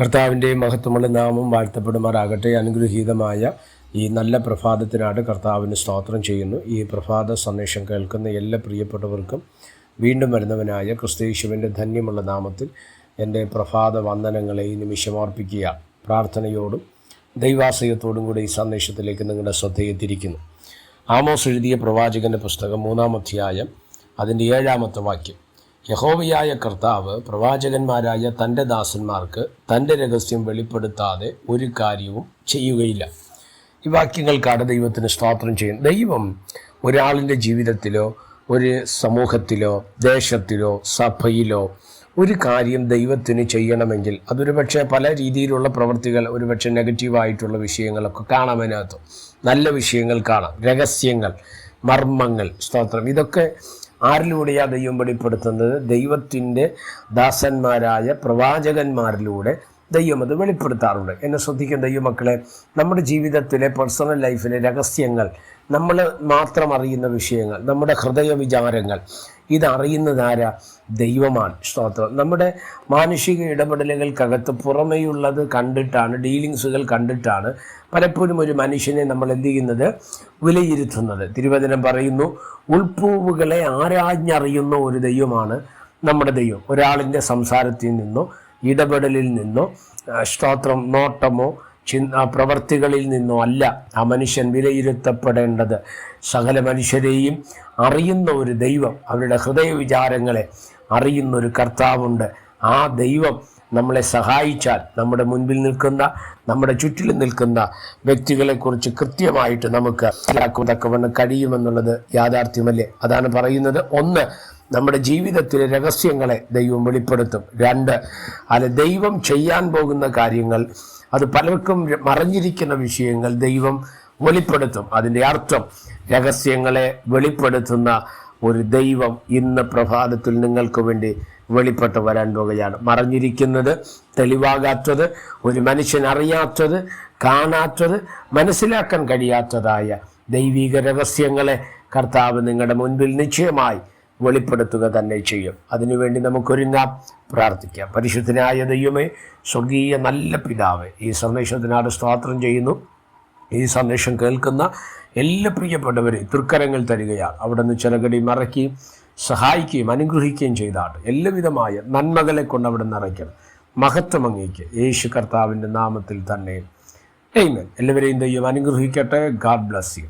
കർത്താവിൻ്റെ മഹത്വമുള്ള നാമം വാഴ്ത്തപ്പെടുമാറാകട്ടെ. അനുഗ്രഹീതമായ ഈ നല്ല പ്രഭാതത്തിനായിട്ട് കർത്താവിന് സ്തോത്രം ചെയ്യുന്നു. ഈ പ്രഭാത സന്ദേശം കേൾക്കുന്ന എല്ലാ പ്രിയപ്പെട്ടവർക്കും വീണ്ടും വരുന്നവനായ ക്രിസ്തുയേശുവിൻ്റെ ധന്യമുള്ള നാമത്തിൽ എൻ്റെ പ്രഭാത വന്ദനങ്ങളെ ഈ നിമിഷം അർപ്പിക്കുക. പ്രാർത്ഥനയോടും ദൈവാശ്രയത്തോടും കൂടി ഈ സന്ദേശത്തിലേക്ക് നിങ്ങളുടെ ശ്രദ്ധയെ തിരിക്കുന്നു. ആമോസ് എഴുതിയ പ്രവാചകൻ്റെ പുസ്തകം 3-ാം അധ്യായം അതിൻ്റെ 7-ാമത്തെ വാക്യം. യഹോവയായ കർത്താവ് പ്രവാചകന്മാരായ തൻ്റെ ദാസന്മാർക്ക് തൻ്റെ രഹസ്യം വെളിപ്പെടുത്താതെ ഒരു കാര്യവും ചെയ്യുകയില്ല. ഈ വാക്യങ്ങൾക്കാണ് ദൈവത്തിന് സ്തോത്രം ചെയ്യുന്നത്. ദൈവം ഒരാളിൻ്റെ ജീവിതത്തിലോ ഒരു സമൂഹത്തിലോ ദേശത്തിലോ സഭയിലോ ഒരു കാര്യം ദൈവത്തിന് ചെയ്യണമെങ്കിൽ അതൊരു പക്ഷേ പല രീതിയിലുള്ള പ്രവൃത്തികൾ, ഒരുപക്ഷെ നെഗറ്റീവായിട്ടുള്ള വിഷയങ്ങളൊക്കെ കാണാം. അതിനകത്ത് നല്ല വിഷയങ്ങൾ കാണാം, രഹസ്യങ്ങൾ, മർമ്മങ്ങൾ, സ്തോത്രം. ഇതൊക്കെ ആരിലൂടെയാണ് ദൈവം വെളിപ്പെടുത്തുന്നത്? ദൈവത്തിൻ്റെ ദാസന്മാരായ പ്രവാചകന്മാരിലൂടെ ദൈവം അത് വെളിപ്പെടുത്താറുണ്ട്. എന്നെ ശ്രദ്ധിക്കുന്ന ദൈവമക്കളെ, നമ്മുടെ ജീവിതത്തിലെ പേഴ്സണൽ ലൈഫിലെ രഹസ്യങ്ങൾ, നമ്മൾ മാത്രം അറിയുന്ന വിഷയങ്ങൾ, നമ്മുടെ ഹൃദയ വിചാരങ്ങൾ, ഇതറിയുന്നതാരാ? ദൈവമാണ്. സ്തോത്രം. നമ്മുടെ മാനുഷിക ഇടപെടലുകൾക്കകത്ത് പുറമേയുള്ളത് കണ്ടിട്ടാണ്, ഡീലിങ്സുകൾ കണ്ടിട്ടാണ് പലപ്പോഴും ഒരു മനുഷ്യനെ നമ്മൾ എന്ത് ചെയ്യുന്നത്? വിലയിരുത്തുന്നത്. തിരുവചനം പറയുന്നു, ഉൾപ്പൂവുകളെ ആരാഞ്ഞറിയുന്ന ഒരു ദൈവമാണ് നമ്മുടെ ദൈവം. ഒരാളിൻ്റെ സംസാരത്തിൽ നിന്നോ ഇടപെടലിൽ നിന്നോ സ്തോത്രം നോട്ടമോ പ്രവർത്തികളിൽ നിന്നോ അല്ല ആ മനുഷ്യൻ വിലയിരുത്തപ്പെടേണ്ടത്. സകല മനുഷ്യരെയും അറിയുന്ന ഒരു ദൈവം, അവരുടെ ഹൃദയ വിചാരങ്ങളെ അറിയുന്നൊരു കർത്താവുണ്ട്. ആ ദൈവം നമ്മളെ സഹായിച്ചാൽ നമ്മുടെ മുൻപിൽ നിൽക്കുന്ന, നമ്മുടെ ചുറ്റിലും നിൽക്കുന്ന വ്യക്തികളെക്കുറിച്ച് കൃത്യമായിട്ട് നമുക്ക് മനസ്സിലാക്കുന്നതക്കവണ്ണം കഴിയുമെന്നുള്ളത് യാഥാർത്ഥ്യമല്ലേ? അതാണ് പറയുന്നത്. 1, നമ്മുടെ ജീവിതത്തിലെ രഹസ്യങ്ങളെ ദൈവം വെളിപ്പെടുത്തും. 2, ദൈവം ചെയ്യാൻ പോകുന്ന കാര്യങ്ങൾ, അത് പലർക്കും മറഞ്ഞിരിക്കുന്ന വിഷയങ്ങൾ ദൈവം വെളിപ്പെടുത്തും. അതിൻ്റെ അർത്ഥം, രഹസ്യങ്ങളെ വെളിപ്പെടുത്തുന്ന ഒരു ദൈവം ഇന്ന് പ്രഭാതത്തിൽ നിങ്ങൾക്ക് വേണ്ടി വെളിപ്പെട്ട് വരാൻ പോകുകയാണ്. മറഞ്ഞിരിക്കുന്നത്, തെളിവാകാത്തത്, ഒരു മനുഷ്യൻ അറിയാത്തത്, കാണാത്തത്, മനസ്സിലാക്കാൻ കഴിയാത്തതായ ദൈവിക രഹസ്യങ്ങളെ കർത്താവ് നിങ്ങളുടെ മുൻപിൽ നിശ്ചയമായി വെളിപ്പെടുത്തുക തന്നെ ചെയ്യും. അതിനുവേണ്ടി നമുക്കൊരുങ്ങാം, പ്രാർത്ഥിക്കാം. പരിശുദ്ധനായ ദൈവമേ, സ്വർഗീയ നല്ല പിതാവേ, ഈ സന്ദേശത്തിനാണ് സ്തോത്രം ചെയ്യുന്നു. ഈ സന്ദേശം കേൾക്കുന്ന എല്ലാ പ്രിയപ്പെട്ടവരെ തൃക്കരങ്ങൾ തരികയാണ്. അവിടെ നിന്ന് ചിറകടി മറയ്ക്കുകയും സഹായിക്കുകയും അനുഗ്രഹിക്കുകയും ചെയ്താണ്. എല്ലാവിധമായ നന്മകളെ കൊണ്ട് അവിടെ നിറയ്ക്കണം. മഹത്വം അങ്ങേക്ക് യേശു കർത്താവിൻ്റെ നാമത്തിൽ തന്നെ. ആമേൻ. എല്ലാവരെയും ദൈവം അനുഗ്രഹിക്കട്ടെ. God bless you.